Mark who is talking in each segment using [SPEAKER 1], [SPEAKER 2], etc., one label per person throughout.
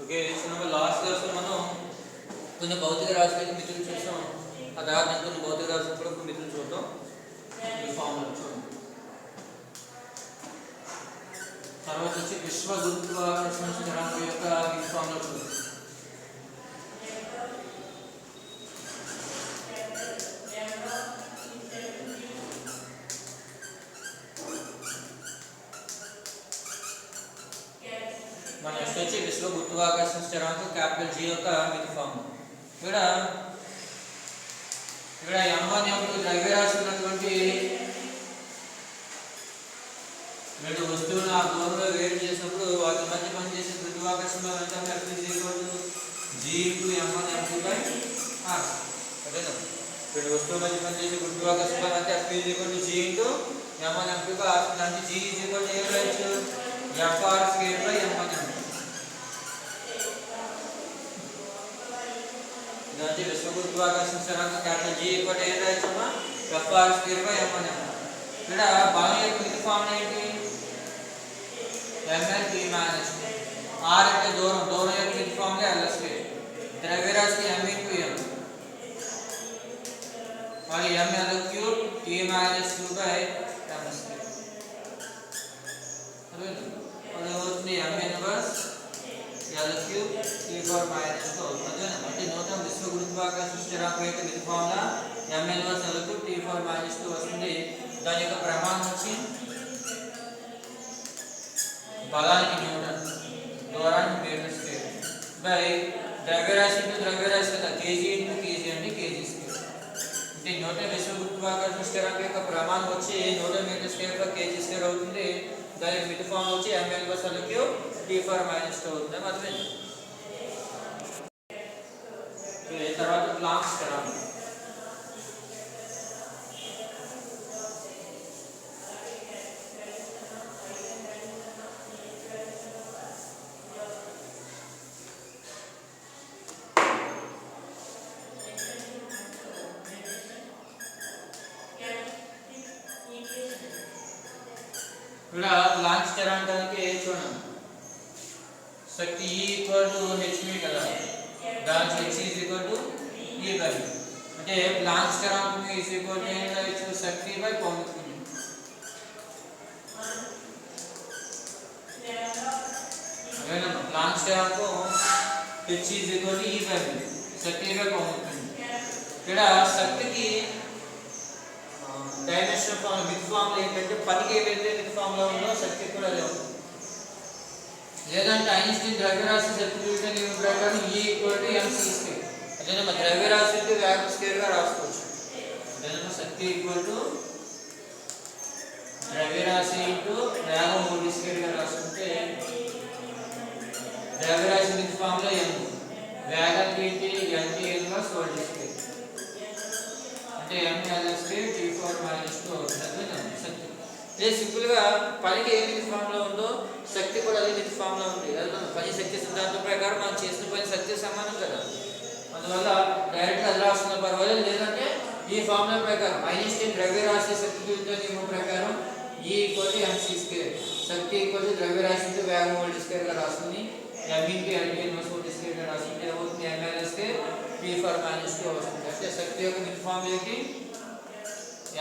[SPEAKER 1] Okay, so మనం last క్లాస్లో మనం కొన్ని భౌతిక రాశులకి మితులు చూసాం. ఆ తర్వాత నేను కొన్ని భౌతిక రాశులు కూడా కొన్ని మితులు చూద్దాం. ఈ ఫార్ములా చూడండి. తర్వాత వచ్చి విశ్వ గురుత్వాకర్షణ స్థిరాంకం యొక్క ఈ ఫార్ములా చూద్దాం. మన నెక్స్ట్ వచ్చి విశ్వ గురుత్వాకర్షణ స్థిరాంకం క్యాపిటల్ జీ యొక్క మితి ఫార్ములా. ఇక్కడ M1 M2 ద్రవ్యరాశి ఉన్నటువంటి రెండు వస్తువులను ఆ దూరంలో వేరు చేసినప్పుడు వాటి మధ్య పనిచేసే గురుత్వాకర్షణ వెంటనే F G × M1 M2 R. అదేనా, రెండు వస్తువుల మధ్య పనిచేసే గురుత్వాకర్షణ అంటే F G × M1 M2 R. అంటే G ఏం రాయొచ్చు, Fr² M1 M2. ఇదంటే విశ్వ గురుత్వాకర్షణ స్థిరాంకం క్యాపిటల్ G ఏం రాయొచ్చమ్మా, Fr² M1 M2. ఇక్కడ బలం యొక్క మితి ఫార్ములా ఏంటి, ml p మైనస్ r అంటే దూరం యొక్క మితి ఫార్ములా l². ద్రవ్యరాశి m × m మరి ml³ t మైనస్ 2/m². అది అవుతుంది m inverse l³ t⁴ minus 2 అవుతుంది. అంటే నూతన విశ్వ గురుత్వాకర్షణ స్థిరాంకం యొక్క మితి formula m inverse l³ t⁴ minus 2 వస్తుంది. దాని యొక్క ప్రమాణం వచ్చి బలానికి న్యూటన్, దూరానికి మీటర్ స్క్వేర్ బై ద్రవ్యరాశి కదా, కేజీ × కేజీ అంటే కేజీ స్క్వేర్. అంటే న్యూటన్ విశ్వ గురుత్వాకర్షణ స్థిరాంకం యొక్క ప్రమాణం వచ్చి newton metre square KG square అవుతుంది. దానికి మితి ఫార్ములా వచ్చి m inverse l³ t⁴ minus 2 అవుతుంది. అర్థమైంది. తర్వాత ప్లాంక్ స్థిరాంకం. ఇక్కడ ప్లాంక్ స్థిరాంకానికి చూడండి, శక్తి E = hv కదా, దానికి h = E/v. అంటే ప్లాంక్ స్థిరాంకం ఏం రాయొచ్చు, శక్తి బై పౌనఃపున్యం. అదేనమ్మా, ప్లాంక్ స్థిరాంకం h = E/v, శక్తి బై పౌనఃపున్యం. ఇక్కడ శక్తికి డైమెన్షన్ ఫార్ములా మితి ఫార్ములా ఏంటంటే పనికి ఏదైతే మితి ఫార్ములా ఉందో శక్తి కూడా అదే ఉంటుంది. లేదంటే ఐన్స్టీన్ ద్రవ్యరాశి సబ్స్టిట్యూషన్ నియమం ప్రకారం E = mc². అదేనమ్మా, ద్రవ్యరాశి వేగం స్క్వేర్ గా రాసుకోవచ్చు. అదేనమ్మా, శక్తి ద్రవ్యరాశి వేగం హోల్² గా రాసుకుంటే ద్రవ్యరాశి మితి ఫార్ములా m, వేగానికి ఏంటి nt ఇన్వర్స్ హోల్². అంటే ml² t⁴ మైనస్ 2 అవుతుంది. శక్తి ఇదే సింపుల్ గా పనికి ఏ మితి ఫార్ములా ఉందో శక్తి కూడా అదే మితి ఫార్ములా ఉంది. పని శక్తి సిద్ధాంతం ప్రకారం మనం చేసిన పని శక్తి సమానం కదా, అందువల్ల డైరెక్ట్ అది రాస్తున్న పర్వాలేదు. లేదంటే ఈ ఫార్ములా ప్రకారం ఐన్స్టీన్ ద్రవ్యరాశి సబ్స్టిట్యూషన్ నియమం ప్రకారం E = mc², శక్తి ద్రవ్యరాశి వేగం హోల్² గా రాసుకుని m × nt ఇన్వర్స్ హోల్² గా రాసుకుంటే ఏమవుతుంది, ml² t⁴ మైనస్ 2 వస్తుంది. అంటే శక్తి యొక్క మితి ఫార్ములాకి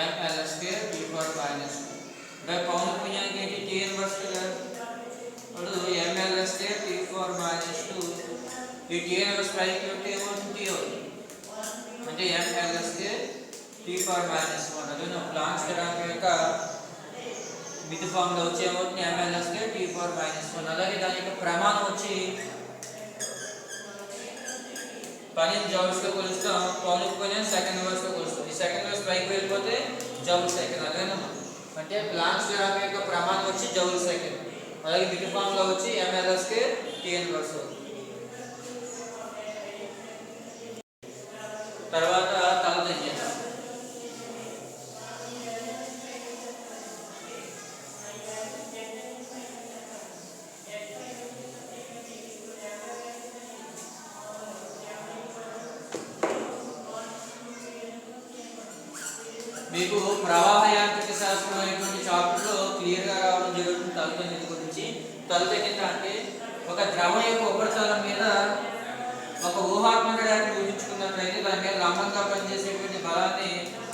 [SPEAKER 1] ml² t⁴ మైనస్ 2 బై పౌనఃపున్యానికి ఏంటి t ఇన్వర్స్ కదా, అప్పుడు ml² t⁴ మైనస్ 2. ఈ t ఇన్వర్స్ పైకి ఉంటే ఏమవుతుంది, t అవుతుంది. అంటే ml² t⁴ మైనస్ 1. అదే ప్లాంక్ స్థిరాంకం యొక్క మితి ఫార్ములా వచ్చి ఏమవుతుంది, ml² t⁴ మైనస్ 1. అలాగే దాని యొక్క ప్రమాణం వచ్చి పని జౌల్స్ తో కొలుస్తాం, పౌనఃపున్యం సెకండ్ ఇన్వర్స్ తో కొలుస్తాం. ఈ సెకండ్ ఇన్వర్స్ పైకి వెళ్ళిపోతే జౌల్ సెకండ్. అదేనమ్మా, అంటే ప్లాంక్ స్థిరాంకం యొక్క ప్రమాణం వచ్చి జౌల్ సెకండ్. అలాగే మితి ఫార్ములా వచ్చి ml² t ఇన్వర్స్ అవుతుంది. తర్వాత తలదన్యం. మీకు ప్రవాహ యాంత్రిక శాస్త్రం అనేటువంటి చాప్టర్లో క్లియర్గా రావడం జరుగుతుంది తలదన్యం గురించి. తలదన్యత అంటే ఒక ద్రవం యొక్క ఉపరితలం మీద చూసినట్లయితే దాని మీద లంబంగా పనిచేసేటువంటి బలాన్ని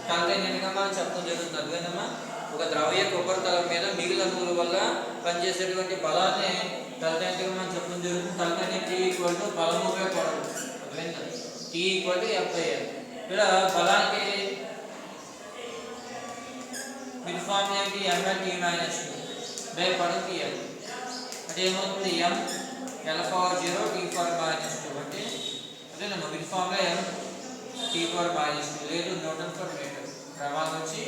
[SPEAKER 1] తలతైనట్టుగా మనం చెప్పడం జరుగుతుంది. అర్థమైందమ్మా? ఒక ద్రవ్య యొక్క ఉపరితలం మీద మిగిలిన అణువుల వల్ల పనిచేసేటువంటి బలాన్ని తలతైనట్టుగా మనం చెప్పడం జరుగుతుంది. తలతైన T = బలము బై పొడవు. అర్థమైందా? T = F/L. ఇక్కడ బలానికి విత్ ఫార్మ్ ఏంటి? mL/T-2 బై పొడవు TL. అంటే ఏమవుతుంది? m L/0 T/-2 అంటే అదేనమ్మా విత్ ఫార్మ్ m T/-2 లేదు Nm/m. ప్రమాణం వచ్చి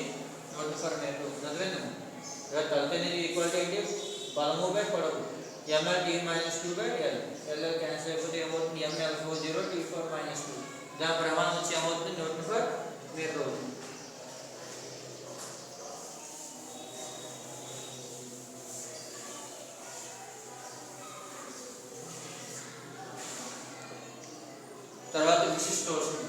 [SPEAKER 1] Nm/m. అర్థమైందమ్మా? ఇక్కడ తలతైనది ఈక్వల్ ఏంటి? బలము బై పొడవు mL/T-2/L. L క్యాన్సిల్ అయిపోతే ఏమవుతుంది? m L/0 T/-2. దాని ప్రమాణం వచ్చి ఏమవుతుంది? Nm/m అవుతుంది. తర్వాత విశిష్ట ఉష్ణం.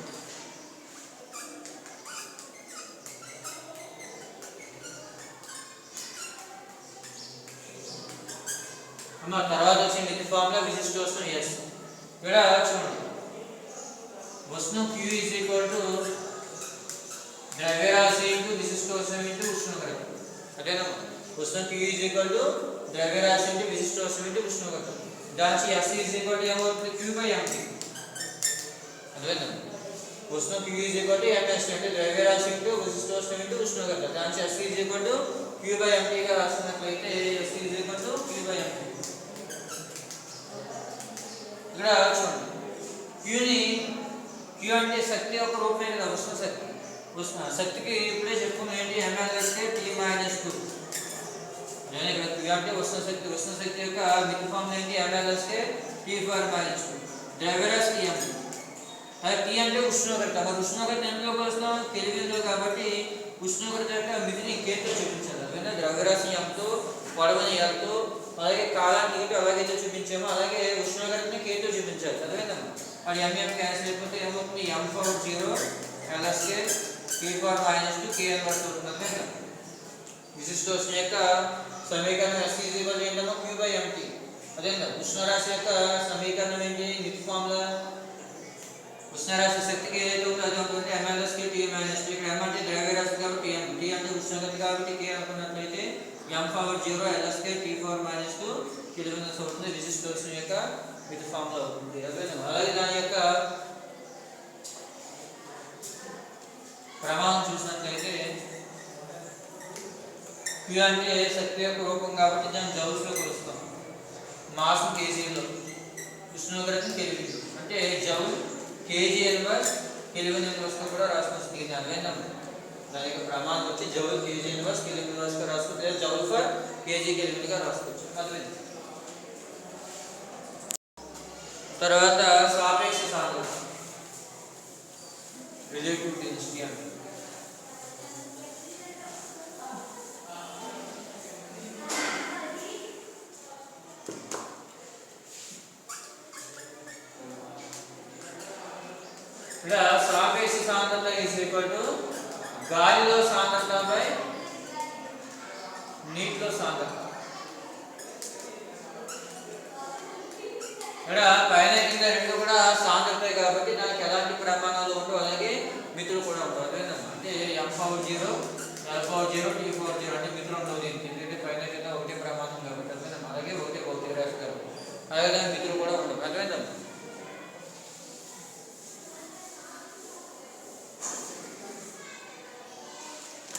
[SPEAKER 1] అమ్మ తర్వాత వచ్చి మితి ఫార్ములా విశిష్ట ఉష్ణం S. ఇక్కడ చూడండి ఉష్ణం Q = ద్రవ్యరాశి ఇంటూ విశిష్ట ఉష్ణం ఇంటూ ఉష్ణోగ్రత. అదేనా? ఉష్ణం Q = ద్రవ్యరాశి ఇంటూ విశిష్ట ఉష్ణం ఇంటూ ఉష్ణోగ్రత. దానికి S ఏమవుతుంది? Q/mt. అర్థమైందా? ఉష్ణం Q ms అంటే ద్రవ్యరాశి ఇంటూ విశిష్ట ఉష్ణం ఇంటూ ఉష్ణోగ్రత. దానికి S Q/mt గా రాసినట్లయితే S Q/mt. ఇక్కడ చూడండి Q అంటే శక్తి యొక్క రూపమే కదా, ఉష్ణ శక్తి. శక్తికి ఇప్పుడే చెప్పుకున్నాం ఏంటి? mL/T-2. నేను ఇక్కడ Q అంటే ఉష్ణ శక్తి. ఉష్ణ శక్తి యొక్క మితి ఫార్ములా ఏంటి? mL/T-2. ద్రవ్యరాశి m. అది T అంటే ఉష్ణోగ్రత. మరి ఉష్ణోగ్రత ఎందులోకి వస్తాం? కెల్విన్లో. కాబట్టి ఉష్ణోగ్రత యొక్క మితిని Kతో చూపించాలి. అదేనా? ద్రవ్యరాశి mతో, పొడవుని Lతో, అలాగే కాలాన్ని అలాగైతే చూపించామో అలాగే ఉష్ణోగ్రతని Kతో చూపించాలి. అదేవిధంగా మరి m క్యాన్సిల్ అయిపోతే ఏమవుతుంది? m/0 L/T/-2 Kn అవుతుంది. అదేనా? విశిష్ట ఉష్ణం యొక్క సమీకరణం S ఏంటమ్మా? Q/mt. అదేనా? ఉష్ణరాశి యొక్క సమీకరణం ఏంటి? మితి ఫార్ములా ఉష్ణరాశి శక్తికి ఏదైతే ఉందో అది ఉంటుంది mL/T-2. ఇక్కడ m అంటే ద్రవ్యరాశి కాబట్టి m, T అంటే ఉష్ణోగ్రత కాబట్టి K అనుకున్నట్లయితే m/0 L/T/-2 కెల్విన్స్ అవుతుంది. విశిష్ట ఉష్ణం యొక్క మితి ఫార్ములా అవుతుంది. అలాగే దాని యొక్క ప్రమాణం చూసినట్లయితే Q అంటే శక్తి యొక్క రూపం కాబట్టి దాన్ని జౌల్స్లో కొలుస్తాం. మాస్ కేజీలో, ఉష్ణోగ్రత కెల్విన్. అంటే జౌల్ kg/Kelvin కూడా రాసుకోవచ్చు. అర్థమైందా? దాని యొక్క ప్రమాణం వచ్చి జౌల్ kg/Kelvin గా రాసుకోవచ్చు, లేదా జౌల్/kg/Kelvin గా రాసుకోవచ్చు. అర్థమైంది? తర్వాత సాపేక్ష సాంద్రత, రిలేటివ్ డెన్సిటీ అంటే ఇక్కడ సాపేక్ష సాంద్రత గాలిలో సాంద్రత బై నీటిలో సాంద్రత. ఇక్కడ పైన కింద రెండు కూడా సాంద్రత కాబట్టి దానికి ఎలాంటి ప్రమాణాలు ఉండవు, అలాగే మితులు కూడా ఉండవు. అదేనమ్మా? అంటే m/0 L/0 T/0 అంటే మితులు ఉండవు దీనికి. ఎందుకంటే పైన కింద ఒకటే ప్రమాణం కాబట్టి. అర్థమైందమ్మా? అలాగే ఒకటే భౌతిక రాశి కాబట్టి అలాగే మితులు కూడా ఉండవు. అర్థమైందమ్మా?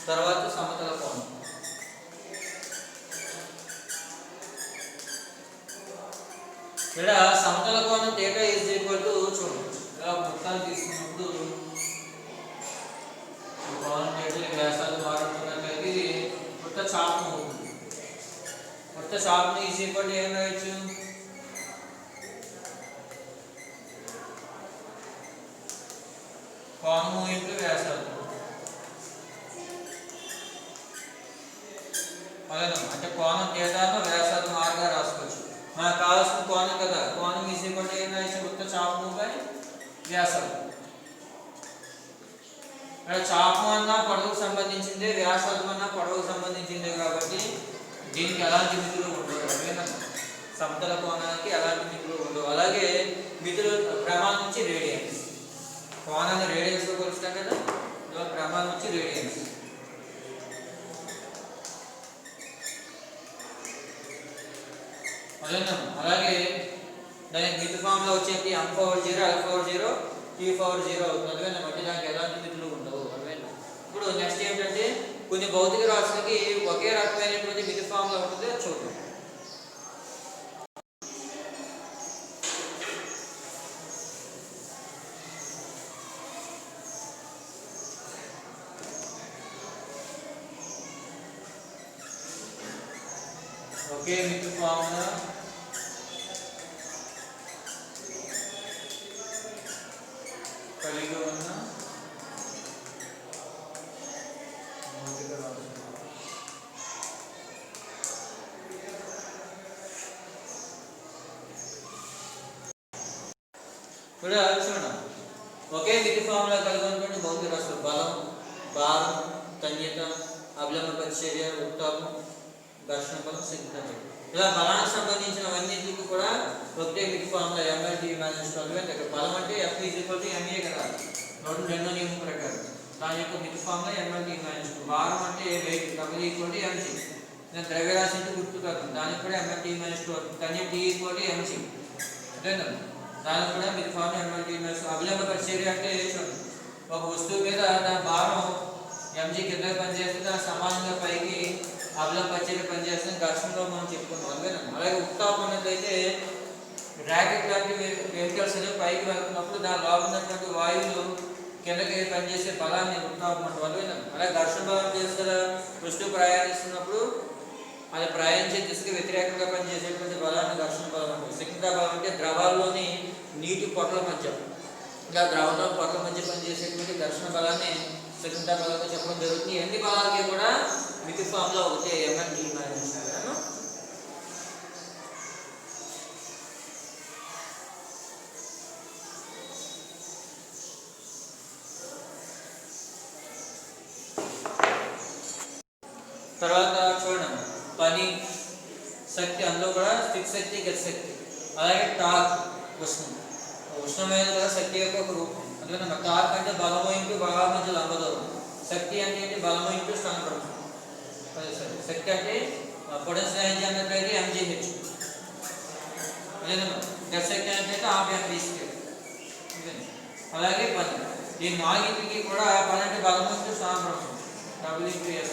[SPEAKER 1] తర్వాత సమతల కోణం. ఇక్కడ సమతల కోణం θ చూడండి. ఇలా వృత్తాలు తీసుకున్నప్పుడు కోణం θ వ్యాసాలు మారుతున్నట్లయితే ఇది వృత్త చాపం అవుతుంది. వృత్త చాపం ఏం రాయొచ్చు? కోణము ఇంటూ వ్యాసాలు. అంటే కోణం θను వ్యాసార్థం r గా రాసుకోవచ్చు. మనకు కావాల్సిన కోణం కదా, కోణం ఏం రాయొచ్చు? వృత్త చాపము బై వ్యాసార్థం. ఇక్కడ చాపం అన్న పొడవుకు సంబంధించిందే, వ్యాసార్థం అన్న పొడవుకు సంబంధించిందే కాబట్టి దీనికి ఎలాంటి మితులు ఉండవు. సమతల కోణానికి ఎలాంటి మితులు ఉండవు. అలాగే మితులు ప్రమాణం నుంచి రేడియన్స్. కోణాన్ని రేడియన్స్లో కొలుస్తాం కదా, దాని ప్రమాణం వచ్చి రేడియన్స్. అలాగే దానికి మిత్ ఫామ్లో వచ్చేది m/0 α/0 t/0 అవుతుంది. అందుకని మధ్య దానికి ఎలాంటి మితులు ఉండవు. అర్థమైనా? ఇప్పుడు నెక్స్ట్ ఏంటంటే కొన్ని భౌతిక రాశులకి ఒకే రకమైనటువంటి మిత్ ఫామ్లో ఉంటుంది, అది చూద్దాం. ఒకే మిత్ ఫామ్లో కలిగి ఉన్న భౌతిక రాశులు. ఇప్పుడు చూడండి, ఒకే మిత్ ఫామ్లో కలిగి ఉన్నటువంటి భౌతిక రాశులు బలం, భారం, తన్యత, అభిలంబ పరిచర్య, ఉత్తాపం, ఘర్షణ బలం, శక్తి. ఇలా బలానికి సంబంధించినవన్నింటికి కూడా ఒకటే మిత్ ఫామ్లో mL/t-12. ఇక్కడ బలం అంటే F = ma కదా, రెండో నియమం ప్రకారం దాని యొక్క మిత్ ఫామ్లో mL/t-2. భారం అంటే వెయిట్ W = mg. ద్రవ్యరాశి అంటే గుర్తు కాదు, దానికి కూడా mL/t-2. Tanya T = mg. అదేనా, దానికి కూడా మిత్ ఫామ్లో mL/t-2. అభిలంబ పరిచర్య అంటే చూడండి, ఒక వస్తువు మీద దాని భారం mg కిందకి పనిచేస్తే దాని సమానంగా పైకి అభిలంబ పరిచర్య పనిచేస్తుంది, ఘర్షణలో మనం చెప్పుకున్నాం. అందుకని అలాగే ఉత్తాపం అనేది ర్యాకెట్ లాంటి వెహికల్స్ అనేవి పైకి వెళ్తున్నప్పుడు దాని లోపల ఉన్నటువంటి వాయువులు కిందకి పనిచేసే బలాన్ని ఉత్తాపం అంటారు. అందుకని అలాగే ఘర్షణ బలం చేస్తే వస్తువు ప్రయాణిస్తున్నప్పుడు అది ప్రయాణించే దిశకి వ్యతిరేకంగా పనిచేసేటువంటి బలాన్ని ఘర్షణ బలం అంటారు. శక్తి బలం అంటే ద్రవాల్లోని నీటి పొట్ల మధ్య, ఇలా ద్రవంలో పొట్ల మధ్య పనిచేసేటువంటి ఘర్షణ బలాన్ని శక్తి బలంగా చెప్పడం జరుగుతుంది. ఎన్ని బలాలకి కూడా మిత్ ఫామ్లో ఒకటే mL/t-2. తర్వాత చూడండి, పని, శక్తి, అందులో కూడా స్థితి శక్తి, గతి శక్తి. అలాగే టార్క్, ఉష్ణమైన కూడా శక్తి యొక్క ఒక రూపం. అందుకని టార్క్ అంటే బలము ఇంటూ భాగం మధ్య లంబ దూరం. శక్తి అంటే ఏంటి, బలము ఇంటూ స్థానపరం. శక్తి అంటే పొటెన్షియల్ ఎనర్జీ అన్నట్లయితే mgh. అదేనమ్మా, గతి శక్తి అంటే ½ అలాగే పని. ఈ నాలుగింటికి కూడా పని అంటే బలము ఇంటూ స్థానపరం, W/S,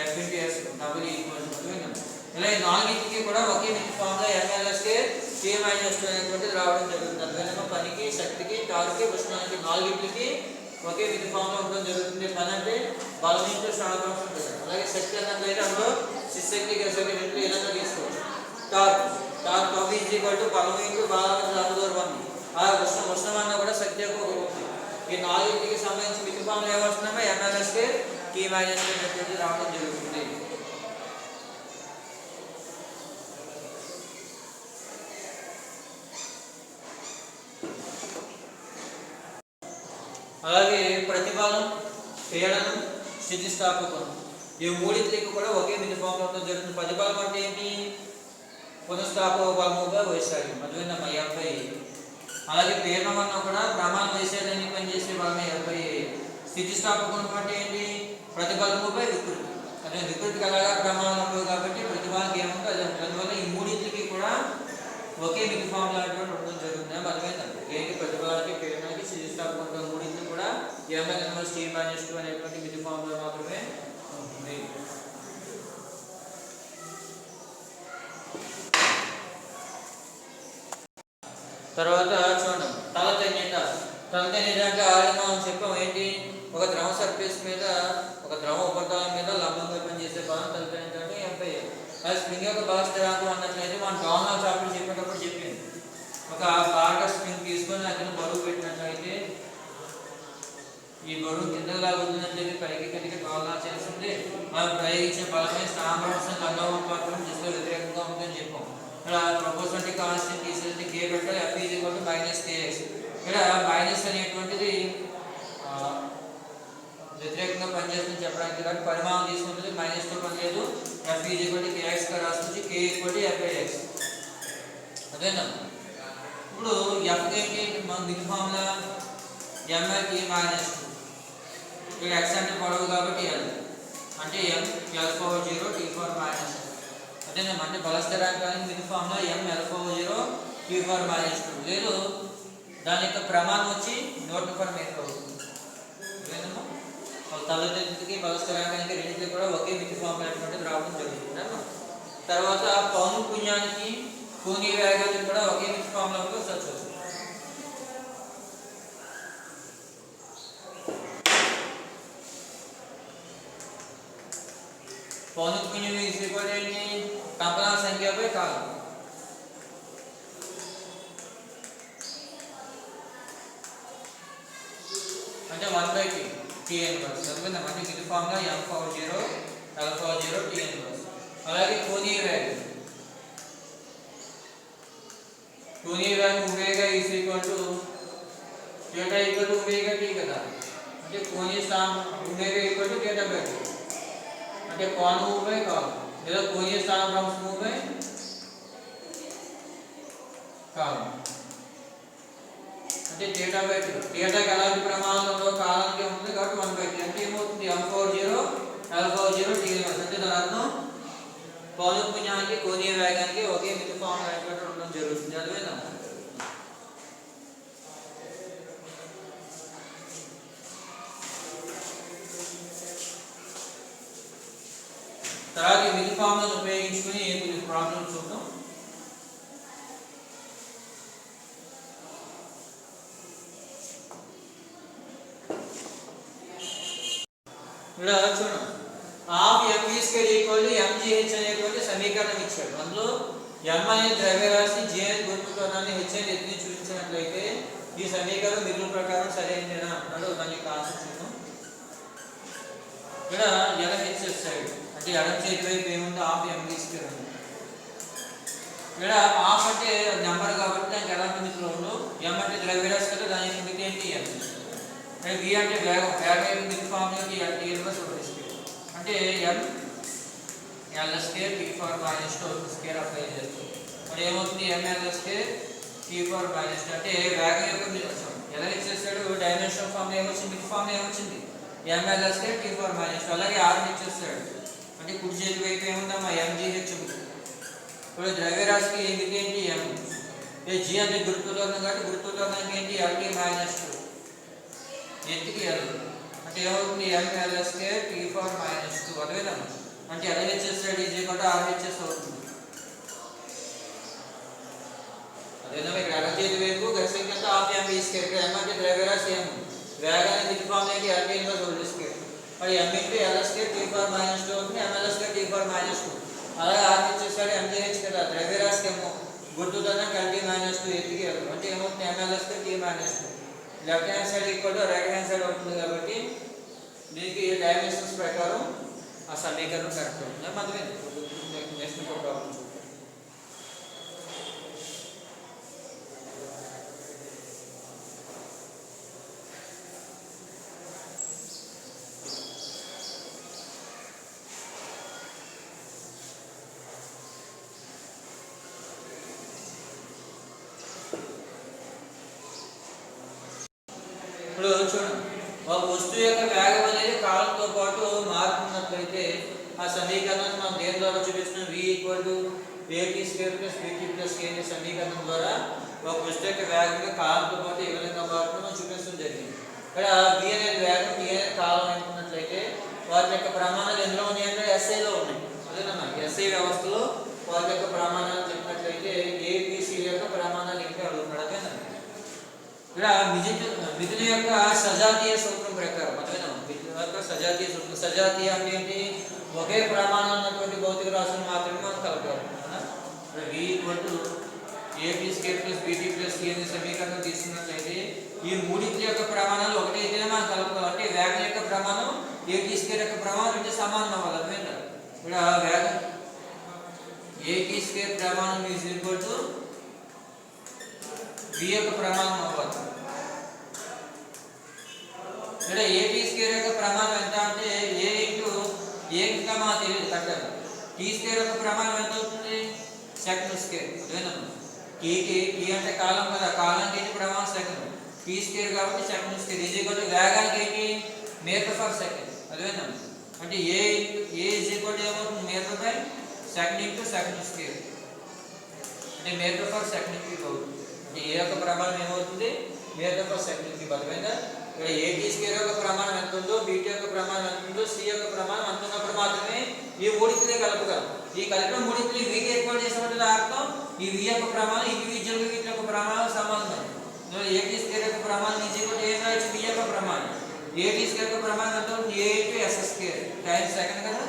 [SPEAKER 1] F/S, W = ఇలా ఈ నాలుగింటికి కూడా ఒకే మిత్ ఫామ్లో mL/t-2 అనేటువంటిది రావడం జరుగుతుంది. అందుకని పనికి, శక్తికి, టార్క్కి, ఉష్ణానికి నాలుగింటికి ఒకే మిత్ ఫామ్లో ఉండడం జరుగుతుంది. పని అంటే బలం ఇంటూ స్థానపరం ఉంటుంది. అలాగే శక్తి అన్నట్లయితే అందులో శక్తి, గతి రెండు విధంగా తీసుకోవచ్చు. టార్క్ W బలం ఇంటూ భాగం లంబ దూరం. ఆ ఉష్ణమన్న కూడా శక్తి యొక్క ఒక రూపం. ఈ నాలుగింటికి సంబంధించి మిత్ ఫామ్లో ఏమొస్తున్నామో mL/t-2 అనేటువంటిది రావడం జరుగుతుంది. అలాగే ప్రతిబలం, పీడనం, స్థితిస్థాపకం, ఈ మూడింటికి కూడా ఒకే మిత్ ఫామ్లో ఉండడం జరుగుతుంది. ప్రతిబలం అంటే ఏంటి, పునఃస్థాపక బలముగా వైశాల్యం, అదేవిధంగా 50. అలాగే పీడనం అన్న కూడా ప్రమాణ వైశాల్యాన్ని పనిచేసే బలమే 50. స్థితిస్థాపకం అంటే ఏంటి, ప్రతిబలముపై వికృతి, అదే వికృతికి అలాగా ప్రమాణం ఉండవు కాబట్టి ప్రతిభానికి ఏముందో అది. అందువల్ల ఈ మూడింటికి కూడా ఒకే మిత్ ఫామ్లో ఉండడం జరుగుతుంది. అర్థమైందండి, ఏంటి ప్రతిబలానికి, పీడనానికి, స్థితిస్థాపకం మూడింటికి కూడా mL/t-2 అనేటువంటి మిత్ ఫామ్లో మాత్రమే ఉంటుంది. తర్వాత చూడండి, తలతన్యత. తలతన్యత అంటే ఆల్రెడీ మనం చెప్పాం, ఏంటి, ఒక ద్రవ సర్ఫేస్ మీద, ఒక ద్రవ ఉపరితలం మీద లంబంగా పనిచేసే బలం తలతన్యత అంటే mPa. అది స్ప్రింగ్ యొక్క బల స్థిరాంకం అన్నట్లయితే మనం డౌన్ చాప్టర్ చెప్పేటప్పుడు చెప్పింది, ఒక బాగా స్ప్రింగ్ తీసుకొని అతను బరువు పెట్టినట్లయితే ఈ బరువు కిందకి లాగుతున్నట్లయితే పైకి కిందకి డౌన్ చేస్తుంది. మనం ప్రయోగించే బలమే స్థానభ్రంశం, కండోపాత్రం దిశలో వ్యతిరేకంగా ఉందని చెప్పాం. ఇక్కడ ప్రపోజల్ కాన్స్టెంట్ తీసేది k పెట్టాలి, F = -kx. ఇక్కడ మైనస్ అనేటువంటిది వ్యతిరేకంగా పనిచేస్తుంది చెప్పడానికి, కాబట్టి పరిమాణం తీసుకుంటుంది, మైనస్తో పని లేదు. F = kx గా రాస్తుంది, k = F/x. అదేనా, ఇప్పుడు F ఏంటి, మన myth formula ml t minus 2. ఇక్కడ x అంటే పొడవు కాబట్టి l అంటే m l power 0 t power minus 2. అదేనా అంటే బల స్థిరాంకానికి మిన్ formula m l power 0 t power minus 2. లేదు దాని యొక్క ప్రమాణం వచ్చి నోట్ పర్ మీటర్ అవుతుంది. అదేనా తలెత్తుకి బల స్థిరాంకానికి రెండింటికి కూడా ఒకే మిన్ ఫార్ములా అటువంటిది రావడం జరుగుతుంది. తర్వాత పౌను పుణ్యానికి కోణీయ వేగానికి కూడా ఒకే మిన్ ఫార్ములా ఉందో సర్చ్ చేస్తాం. పౌనఃపున్యం ఈజ్ ఈక్వల్ ఏంటి కంపనాల సంఖ్యపై కాలం అంటే 1/t t ఇన్వర్స్ అర్థమైందా అంటే ఇది formula m power 0 l power 0 t inverse. అలాగే కోణీయ వేగం omega is equal to θ equal to omega t కదా అంటే కోణీయ స్థానం ఒమేగా ఈక్వల్ టు θ/t అంటే కోణం బై కాలం లేదా కోణీయ స్థానభ్రంశం బై కాలం అంటే θ/t θకి ఎలాంటి ప్రమాణంలో ఉందో కాలానికి ఉంటుంది కాబట్టి 1/t అంటే ఏమవుతుంది m power 0 l power 0 t inverse అంటే దాని అర్థం పౌనఃపున్యానికి కోణీయ వేగానికి ఒకే మిన్ ఫార్ములా ఏర్పడడం ఉండడం జరుగుతుంది. అర్థమైందా? తర్వాత మిన్ ఫార్ములాను ఉపయోగించుకుని కొన్ని ప్రాబ్లమ్స్ చూద్దాం. ఇక్కడ చూడండి half mv square equal to mgh అనేటువంటి సమీకరణం ఇచ్చాడు. అందులో m అనే ద్రవ్యరాశి g అనే గుణితనాన్ని h అనే ఎత్తుని చూపించినట్లయితే ఈ సమీకరణం మిగులు ప్రకారం సరైనదేనా అన్నాడు. దాని కాన్సెప్ట్ చూద్దాం. ఇక్కడ LHS సైడ్ అంటే ఎడమ చేతి వైపు ఏముందో హాఫ్ mv స్క్వేర్ ఉంది. ఇక్కడ హాఫ్ అంటే నెంబర్ కాబట్టి దానికి ఎలా మిగులులో ఉందో m అంటే ద్రవ్యరాశి కదా దానికి మిగిలి ఏంటి m v అంటే వేగం వేగం మిగులు ఫార్ములాకి t ఇన్వర్స్ ఉంటుంది అంటే m l square t power minus 2 square apply చేస్తాం. మరి ఏమవుతుంది m l square t power minus 2 అంటే వేగం యొక్క LHS సైడ్ డైమెన్షన్ ఫార్ములా ఏమొచ్చింది మిగులు ఫార్ములా ఏమొచ్చింది m l square t power minus 2. అలాగే RHS సైడ్ అంటే కుడి చేతి వైపు ఏముందమ్మా mgh ఉంది. ఇప్పుడు ద్రవ్యరాశికి మిగిలి ఏంటి m g అంటే గురుత్వాకర్షణ కాబట్టి గురుత్వాకర్షణకి ఏంటి lt మైనస్ 2 ఎత్తుకి l అంటే ఏమవుతుంది m l square t power minus 2 అదేనా అంటే LHS side is equal to RHS అవుతుంది. అదేనా ఇక్కడ ఎడమ చేతి వైపు గరిష్టంగా హాఫ్ mv స్క్వేర్ ఇక్కడ m అంటే ద్రవ్యరాశి m వేగాన్ని మిగులు ఫార్ములాకి lt ఇన్వర్స్ హోల్ స్క్వేర్ మరి m into l square t power minus 2 అవుతుంది m l square t power minus 2. అలాగే RHS సైడ్ mgh కదా ద్రవ్యరాశికి m గుర్తుదానికి lt మైనస్ 2 ఎత్తుకి l అంటే ఏమవుతుంది m l square t minus 2. Left hand side equal to right hand side అవుతుంది కాబట్టి దీనికి dimensions ప్రకారం ఆ సమీకరణం కరెక్ట్ అవుతుంది. మనమే నెక్స్ట్ ఇంకో ప్రాబ్లం చూద్దాం. ఇప్పుడు చూడండి ఒక వస్తువు యొక్క వేగం అనేది కాలంతో పాటు మారుతున్నట్లయితే ఆ సమీకరణాన్ని మనం దేని ద్వారా చూపిస్తున్నాం v equal to at square plus bt plus k అనే సమీకరణం ద్వారా ఒక వస్తువు యొక్క వేగంగా కాలంతో పాటు ఏ విధంగా మారుతుందో మనం చూపించడం జరిగింది. ఇక్కడ v అనేది వేగం t అనేది కాలం అనుకున్నట్లయితే వాటి యొక్క ప్రమాణాలు ఎందులో ఉన్నాయంటే SIలో ఉన్నాయి. అదేనమ్మా SI వ్యవస్థలో వాటి యొక్క ప్రమాణాలు చెప్పినట్లయితే ABC యొక్క ప్రమాణాలు ఏంటి అడుగుతున్నాడు. అదేనా ఇక్కడ మిథున యొక్క సజాతీయ సూత్రం ప్రకారం అదేనా మిథున యొక్క సజాతీయ సూత్రం సజాతీయ అంటే ఏంటి ఒకే ప్రమాణం ఉన్నటువంటి భౌతిక రాశులు మాత్రమే మనం కలపాలి. ఇక్కడ v equal to at square plus bt plus k అనే సమీకరణం తీసుకున్నట్లయితే ఈ మూడింటి యొక్క ప్రమాణాలు ఒకటే అయితేనే మనం కలుపుకోవాలి. అంటే వేగం యొక్క ప్రమాణం at స్క్వేర్ యొక్క ప్రమాణం రెండు సమానం అవ్వాలి. అర్థమైందా ఇక్కడ వేగం at స్క్వేర్ ప్రమాణం ఈజ్ ఈక్వల్ టు v యొక్క ప్రమాణం అవ్వాలి. ఇక్కడ at స్క్వేర్ యొక్క ప్రమాణం ఎంత అంటే a ఇంటూ a ఇంకా మా తెలియదు కట్టాలి. t స్క్వేర్ యొక్క ప్రమాణం ఎంత అవుతుంది సెకండ్ స్క్వేర్. అదేనా t అంటే కాలం కదా కాలానికి ఏంటి ప్రమాణం సెకండ్ p స్క్వేర్ కాబట్టి second square is equal to వేగానికి ఏంటి మీటర్ పర్ సెకండ్ అదేనా అంటే a ఈజ్ ఈక్వల్ టు ఏమవుతుంది metre by second into second square అంటే మీటర్ పర్ సెకండ్ క్యూబ్ అవుతుంది అంటే a యొక్క ప్రమాణం ఏమవుతుంది మీటర్ పర్ సెకండ్ క్యూబ్ అర్థమైందా ఇక్కడ at స్క్వేర్ యొక్క ప్రమాణం ఎంత ఉందో bt యొక్క ప్రమాణం ఎంత ఉందో c యొక్క ప్రమాణం అంత ఉన్నప్పుడు మాత్రమే ఈ మూడింటిని కలపగలం ఈ కలిపిన మూడింటిని v కి ఈక్వల్ చేసినప్పుడు అర్థం ఈ v యొక్క ప్రమాణం ఇండివిజువల్ గా వీటి యొక్క ప్రమాణం సమానమే at స్క్వేర్ యొక్క ప్రమాణం is equal to a by v యొక్క ప్రమాణం at స్క్వేర్ యొక్క ప్రమాణం ఎంత అవుతుంది a into s square time second కదా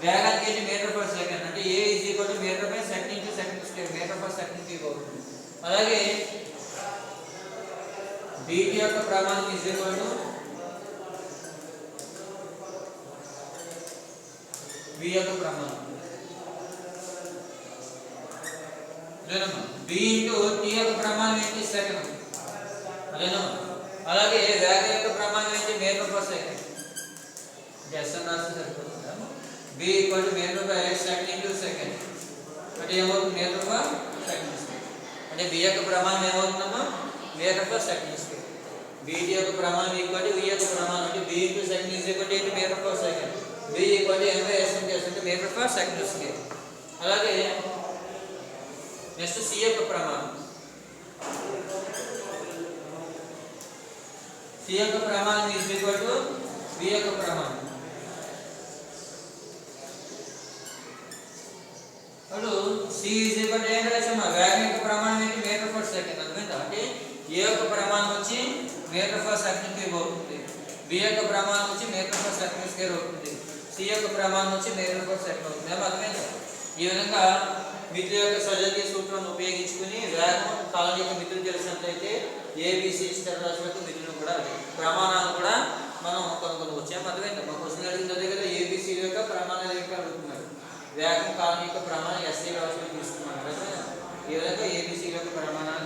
[SPEAKER 1] వేగానికి ఏంటి మీటర్ పర్ సెకండ్ అంటే a is equal to metre by second into second square metre per second cube అవుతుంది అలాగే bt యొక్క ప్రమాణం ఈజ్ ఈక్వల్ టు v యొక్క ప్రమాణం అదేనమ్మా b ఇంటూ t యొక్క ప్రమాణం ఏంటి సెకండ్ అదేనమ్మా అలాగే వేగం యొక్క ప్రమాణం ఏంటి మీటర్ పర్ సెకండ్ s అని రాస్తే సరిపోతుందా b equal to metre by second into second అంటే ఏమవుతుంది మీటర్ పర్ సెకండ్ అంటే b యొక్క ప్రమాణం ఏమవుతుందమ్మా metre per second square bt యొక్క ప్రమాణం ఈక్వల్ టు v యొక్క ప్రమాణం అంటే b into second is equal to metre per second b equal to m by s into s అంటే మీటర్ పర్ సెకండ్ స్క్వేర్ అలాగే నెక్స్ట్ c యొక్క ప్రమాణం c యొక్క ప్రమాణం ఈజ్ ఈక్వల్ టు v యొక్క ప్రమాణం అప్పుడు c ఈజ్ ఈక్వల్ టు ఏం రాసామా వేగం యొక్క ప్రమాణం ఏంటి మీటర్ పర్ సెకండ్ అర్థమైందా అంటే a యొక్క ప్రమాణం వచ్చి మీటర్ పర్ సెకండ్ క్యూబ్ అవుతుంది b యొక్క ప్రమాణం వచ్చి మీటర్ పర్ సెకండ్ స్క్వేర్ అవుతుంది c యొక్క ప్రమాణం వచ్చి మీటర్ పర్ సెకండ్ అవుతుంది అర్థమైందా ఈ విధంగా మిత్రుల యొక్క సజాతీయ సూత్రాన్ని ఉపయోగించుకుని వేగం కాలం యొక్క మిత్రులు తెలిసినట్లయితే ఏబిసి స్థిరరాశులకు మిత్రులు కూడా ప్రమాణాలు కూడా మనం కనుగొనవచ్చు అర్థమైందా మా క్వశ్చన్ అడిగిన దగ్గర ఏబిసి యొక్క ప్రమాణాలు యొక్క అడుగుతున్నారు వేగం కాలం యొక్క ప్రమాణం ఎస్ఐ రాశులు తీసుకున్నారు ఈ విధంగా ఏబిసి యొక్క ప్రమాణాలు